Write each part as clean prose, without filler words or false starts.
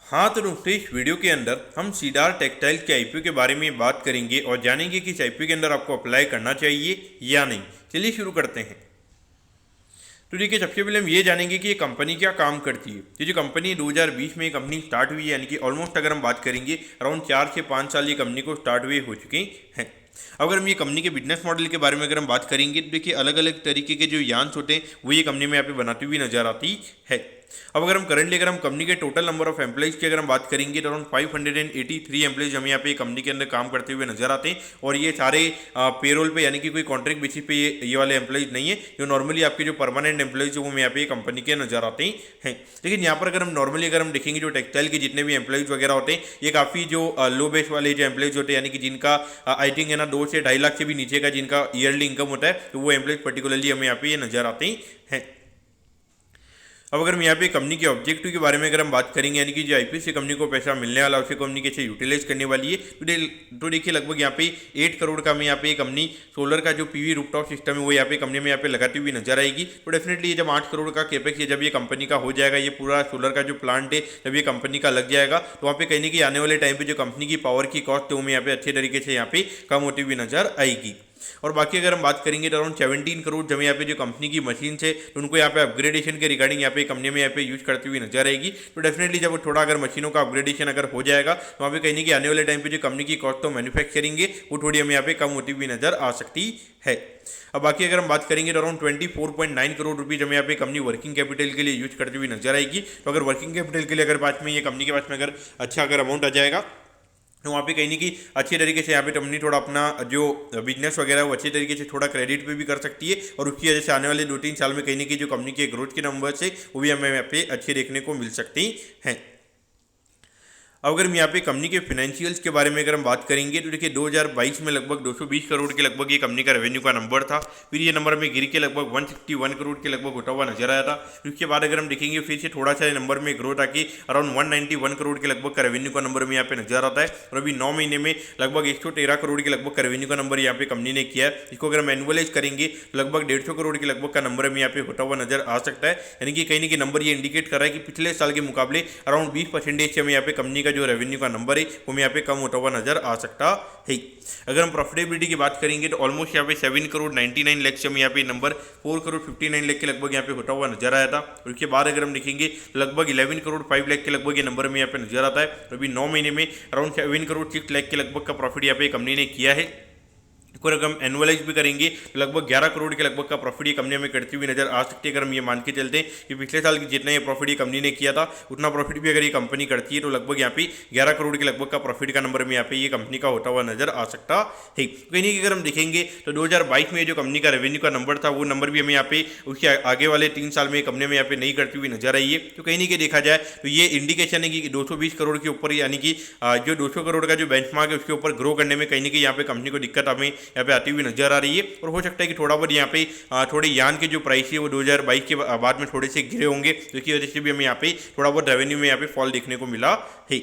हाँ तो दोस्तों इस वीडियो के अंदर हम सीडार टेक्सटाइल्स के आईपीओ के बारे में बात करेंगे और जानेंगे कि इस आईपीओ के अंदर आपको अप्लाई करना चाहिए या नहीं। चलिए शुरू करते हैं। तो देखिए सबसे पहले हम ये जानेंगे कि ये कंपनी क्या काम करती है। ये जो कंपनी 2020 में ये कंपनी स्टार्ट हुई है, यानी कि ऑलमोस्ट अगर हम बात करेंगे अराउंड 4 से 5 साल ये कंपनी को स्टार्ट हुए हो चुके हैं। अगर हम ये कंपनी के बिजनेस मॉडल के बारे में अगर हम बात करेंगे तो देखिए अलग अलग तरीके के जो यान्स होते हैं वो ये कंपनी में यहाँ पे बनाती हुई नजर आती है। अब अगर हम करंटली अगर हम कंपनी के टोटल नंबर ऑफ एम्प्लॉइज की अगर हम बात करेंगे तो अराउंड 583 एम्प्लॉइज हमें यहाँ पे कंपनी के अंदर काम करते हुए नजर आते हैं। और ये सारे पेरोल पे यानी कि कोई कॉन्ट्रैक्ट बेसिस पे ये वाले एम्प्लॉइज नहीं है, जो नॉर्मली आपके जो परमानेंट एम्प्लॉइज वो यहाँ पे कंपनी के नजर आते हैं। लेकिन यहाँ पर अगर हम नॉर्मली अगर हम देखेंगे जो टेक्सटाइल के जितने भी एम्प्लॉइज वगैरह होते हैं ये काफ़ी जो लो बेस वाले जो एम्प्लॉइज होते हैं, यानी कि जिनका आई थिंक है ना 2 से 2.5 लाख से भी नीचे का जिनका ईयरली इनकम होता है, तो वो एम्प्लॉइज पर्टिकुलरली हमें यहाँ पे ये नजर आते हैं। अब अगर हम यहाँ पे कंपनी के ऑब्जेक्टिव के बारे में अगर हम बात करेंगे, यानी कि जो आईपीओ से कंपनी को पैसा मिलने वाला उसे कंपनी कैसे यूटिलाइज करने वाली है, तो देखिए लगभग यहाँ पे 8 करोड़ का हमें यहाँ पे कंपनी सोलर का जो पीवी रूफटॉप सिस्टम है वो यहाँ पे कंपनी में यहाँ पे लगाती हुई नजर आएगी। तो डेफिनेटली ये जब 8 करोड़ का केपेक्स है जब ये कंपनी का हो जाएगा, ये पूरा सोलर का जो प्लांट है जब ये कंपनी का लग जाएगा, तो वहाँ पे कहीं ना कहीं आने वाले टाइम पे जो कंपनी की पावर की कॉस्ट है वो यहाँ पे अच्छे तरीके से यहाँ पे कम होती हुई नजर आएगी। और बाकी अगर हम बात करेंगे तो अराउंड 17 करोड़ जब यहाँ पे जो कंपनी की मशीन है तो उनको यहाँ पे अपग्रेडेशन के रिगार्डिंग यहाँ पे कंपनी में यहाँ पे यूज करती हुई नजर आएगी। तो डेफिनेटली जब थोड़ा अगर मशीनों का अपग्रेडेशन अगर हो जाएगा तो वहाँ पे कहीं नहीं कि आने वाले टाइम पे जो कंपनी की कॉस्ट तो मैन्युफैक्चरिंग है वो थोड़ी हमें यहाँ पे कम होती हुई नजर आ सकती है। अब बाकी अगर हम बात करेंगे तो अराउंड 24.9 करोड़ रुपीज हमें यहाँ पे कंपनी वर्किंग कैपिटल के लिए यूज करती हुई नजर आएगी। तो अगर वर्किंग कैपिटल के लिए अगर पास में ये कंपनी के पास में अगर अच्छा अगर अमाउंट आ जाएगा तो वहाँ पे कहीं नहीं कि अच्छी तरीके से यहाँ पे कंपनी थोड़ा अपना जो बिजनेस वगैरह है वो अच्छी तरीके से थोड़ा क्रेडिट पे भी कर सकती है। और उसकी वजह से आने वाले 2-3 साल में कहीं नहीं कि जो कंपनी के ग्रोथ के नंबर्स है वो भी हमें यहाँ पे अच्छे देखने को मिल सकती हैं। अब अगर हम यहाँ पे कंपनी के फाइनेंशियल्स के बारे में अगर हम बात करेंगे तो देखिए 2022 में लगभग 220 करोड़ के लगभग ये कंपनी का रेवेन्यू का नंबर था। फिर ये नंबर में गिर के लगभग 161 करोड़ के लगभग होता हुआ नजर आया था। उसके बाद अगर हम देखेंगे फिर से थोड़ा सा नंबर में ग्रोथ आके अराउंड 191 करोड़ के लगभग का रेवेन्यू का नंबर में यहाँ पे नजर आता है। और अभी 9 महीने में लगभग 113 करोड़ के लगभग का रेवेन्यू का नंबर यहाँ पे कंपनी ने किया है। इसको अगर हम एनुअलाइज करेंगे तो लगभग 150 करोड़ के लगभग का नंबर में यहाँ पे होता हुआ नजर आ सकता है। यानी कि कहीं ना कहीं नंबर ये इंडिकेट कर रहा है कि पिछले साल के मुकाबले अराउंड 20% से हमें यहाँ पे कंपनी का जो रेवेन्यू का नंबर वो में यहाँ पे कम होता हुआ नजर आ सकता है। अगर हम प्रॉफिटेबिलिटी की बात करेंगे तो ऑलमोस्ट यहाँ पे 7 करोड़ 99 लाख से हमें यहाँ पे नंबर 4 करोड़ 59 लाख के लगभग यहाँ पे होता हुआ नजर आया था। और उसके बाद अगर हम देखेंगे लगभग 11 करोड़ 5 लाख के लगभग ये नंबर में यहाँ पे नजर आता है। तो अभी 9 महीने में अराउंड 7 करोड़ 6 लाख के लगभग का प्रॉफिट यहाँ पे कंपनी ने किया है। और अगर हम एनुअलाइज भी करेंगे तो लगभग 11 करोड़ के लगभग का प्रॉफिट ये कंपनी में करती हुई नजर आ सकती है। अगर हम ये मान के चलते हैं कि पिछले साल की जितना ये प्रॉफिट ये कंपनी ने किया था उतना प्रॉफिट भी अगर ये कंपनी करती है तो लगभग यहाँ पे 11 करोड़ के लगभग का प्रॉफिट का नंबर में यहाँ पे ये कंपनी का होता हुआ नजर आ सकता है। कहीं नहीं अगर हम देखेंगे तो 2022 में जो कंपनी का रेवेन्यू का नंबर था वो नंबर भी हमें यहाँ पे उसके आगे वाले 3 साल में कंपनी में यहाँ पे नहीं करती हुई नजर आई है। तो कहीं नहीं देखा जाए तो ये इंडिकेशन है कि 220 करोड़ के ऊपर यानी कि जो 200 करोड़ का जो बेंचमार्क है उसके ऊपर ग्रो करने में कहीं ना कहीं यहाँ पे कंपनी को दिक्कत हमें यहाँ पे आती हुई नजर आ रही है। और हो सकता है कि थोड़ा बहुत यहाँ पे थोड़े यान के जो प्राइस है वो 2022 के बाद में थोड़े से गिरे होंगे, जिसकी वजह से भी हमें यहाँ पे थोड़ा बहुत रेवेन्यू में यहाँ पे फॉल देखने को मिला है।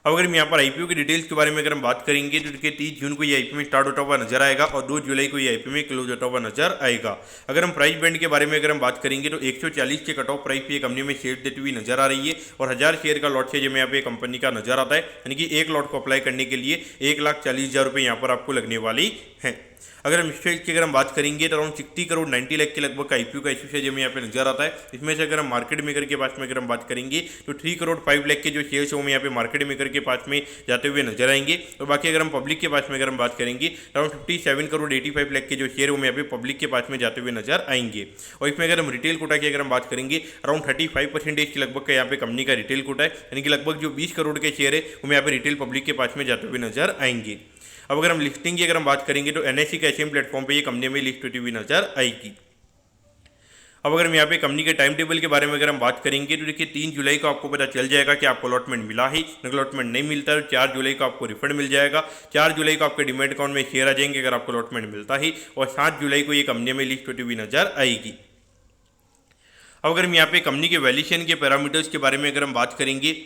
अब अगर हम यहाँ पर आईपीओ की डिटेल्स के बारे में अगर हम बात करेंगे तो देखिए 30 जून को ये आईपीओ में स्टार्ट होता हुआ नजर आएगा और 2 जुलाई को ये आईपीओ में क्लोज होता हुआ नजर आएगा। अगर हम प्राइस बैंड के बारे में अगर हम बात करेंगे तो 140 के कट ऑफ प्राइस पे कंपनी में शेयर देती हुई नजर आ रही है। और 1000 शेयर का लॉट है जो यहाँ पे कंपनी का नजर आता है, यानी कि एक लॉट को अप्लाई करने के लिए 1,40,000 रुपये यहाँ पर आपको लगने वाली है। अगर हम स्टेज की अगर हम बात करेंगे तो अराउंड 60 करोड़ 90 लाख के लगभग का आईपीओ का इशू जो यहाँ पे नजर आता है। इसमें से अगर हम मार्केट मेकर के पास में अगर हम बात करेंगे तो 3 करोड़ 5 लाख के जो शेयर्स हैं वो यहाँ पे मार्केट मेकर के पास में जाते हुए नजर आएंगे। और बाकी अगर हम पब्लिक के पास में अगर हम बात करेंगे तो अराउंड 57 करोड़ 85 लाख के जो शेयर वो यहाँ पे पब्लिक के पास में जाते हुए नजर आएंगे। और इसमें अगर हम रिटेल कोटा की अगर हम बात करेंगे अराउंड 35% के लगभग का यहाँ पे कंपनी का रिटेल कोटा है, यानी कि लगभग जो 20 करोड़ के शेयर है वो यहाँ पे रिटेल पब्लिक के पास में जाते हुए नजर आएंगे। अब अगर हम लिस्टिंग की अगर हम बात करेंगे तो एनएससी के एचएम प्लेटफॉर्म पे ये कंपनी में लिस्ट होती हुई नजर आएगी। अब अगर हम यहाँ पे कंपनी के टाइम टेबल के बारे में अगर हम बात करेंगे तो देखिए 3 जुलाई को आपको पता चल जाएगा कि आपको अलॉटमेंट मिला ही, अलॉटमेंट नहीं मिलता है 4 जुलाई को आपको रिफंड मिल जाएगा। 4 जुलाई को आपके डिमेट अकाउंट में शेयर आ जाएंगे अगर आपको अलॉटमेंट मिलता ही। और 7 जुलाई को ये कंपनी में लिस्ट होती हुई नजर आएगी। अब अगर हम यहाँ पे कंपनी के वैल्यूएशन के पैरामीटर्स के बारे में अगर हम बात करेंगे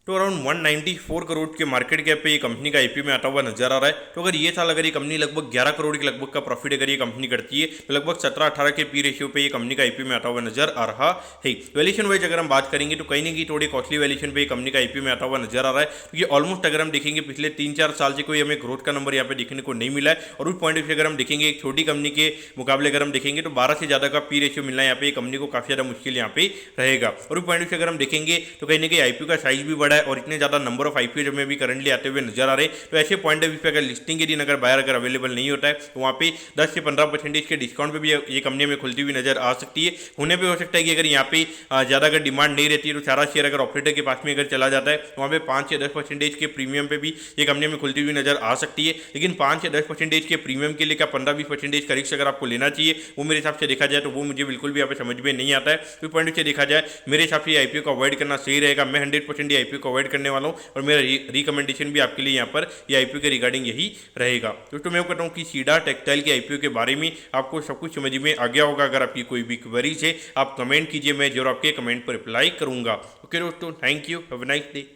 तो अराउंड 194 करोड़ के मार्केट कैप पे ये कंपनी का आईपीओ में आता हुआ नजर आ रहा है। तो अगर ये साल अगर ये कंपनी लगभग 11 करोड़ के लगभग का प्रॉफिट अगर ये कंपनी करती है तो लगभग 17-18 के पी रेशियो पे ये कंपनी का आईपीओ में आता हुआ नजर आ रहा है। वैल्यूएशन वाइज अगर हम बात करेंगे तो कहीं ना कहीं थोड़ी कॉस्टली वैल्यूएशन पे ये कंपनी का आईपीओ में आता हुआ नजर आ रहा है, क्योंकि ऑलमोस्ट अगर हम देखेंगे पिछले 3-4 साल से कोई हमें ग्रोथ का नंबर यहाँ पे देखने को नहीं मिला है। और उस पॉइंट ऑफ व्यू अगर हम देखेंगे एक छोटी कंपनी के मुकाबले अगर हम देखेंगे तो 12 से ज्यादा का पी रेशियो मिलना यहाँ पे कंपनी को काफी ज्यादा मुश्किल यहाँ पे रहेगा। और उस पॉइंट ऑफ व्यू अगर हम देखेंगे तो कहीं ना कहीं आईपीओ का साइज भी बड़ा है और इतने ज्यादा नंबर ऑफ आईपीओ में भी करंटली आते हुए नजर आ रहे हैं। तो ऐसे पॉइंट ऑफ व्यू पे अगर लिस्टिंग के दिन अगर बायर अगर अवेलेबल नहीं होता है तो वहाँ पे 10 से 15% के डिस्काउंट पे भी ये कंपनी में खुलती हुई नजर आ सकती है। होने पे हो सकता है कि अगर यहाँ पे ज्यादा अगर डिमांड नहीं रहती है तो सारा शेयर अगर ऑपरेटर के पास में अगर चला जाता है तो वहाँ पे 5 से 10% के प्रीमियम पे भी ये कंपनी में खुलती हुई नजर आ सकती है। लेकिन 5 से 10% के प्रीमियम के लिए क्या 15-20% का रिस्क अगर आपको लेना चाहिए, वो मेरे हिसाब से देखा जाए तो वो मुझे बिल्कुल भी यहाँ पे समझ में नहीं आता है। तो पॉइंट से देखा जाए मेरे हिसाब से आईपीओ को अवॉइड करना सही रहेगा। मैं 100% आईपीओ को अवॉइड करने वाला हूँ और मेरा रिकमेंडेशन भी आपके लिए यहाँ पर ये आईपीओ के रिगार्डिंग यही रहेगा। दोस्तों मैं कहता हूँ कि सीडा टेक्सटाइल के आईपीओ के बारे में आपको सब कुछ समझ में आ गया होगा। अगर आपकी कोई भी क्वेरीज है आप कमेंट कीजिए, मैं जरूर आपके कमेंट पर रिप्लाई करूंगा। ओके दोस्तों, thank you, have a nice day.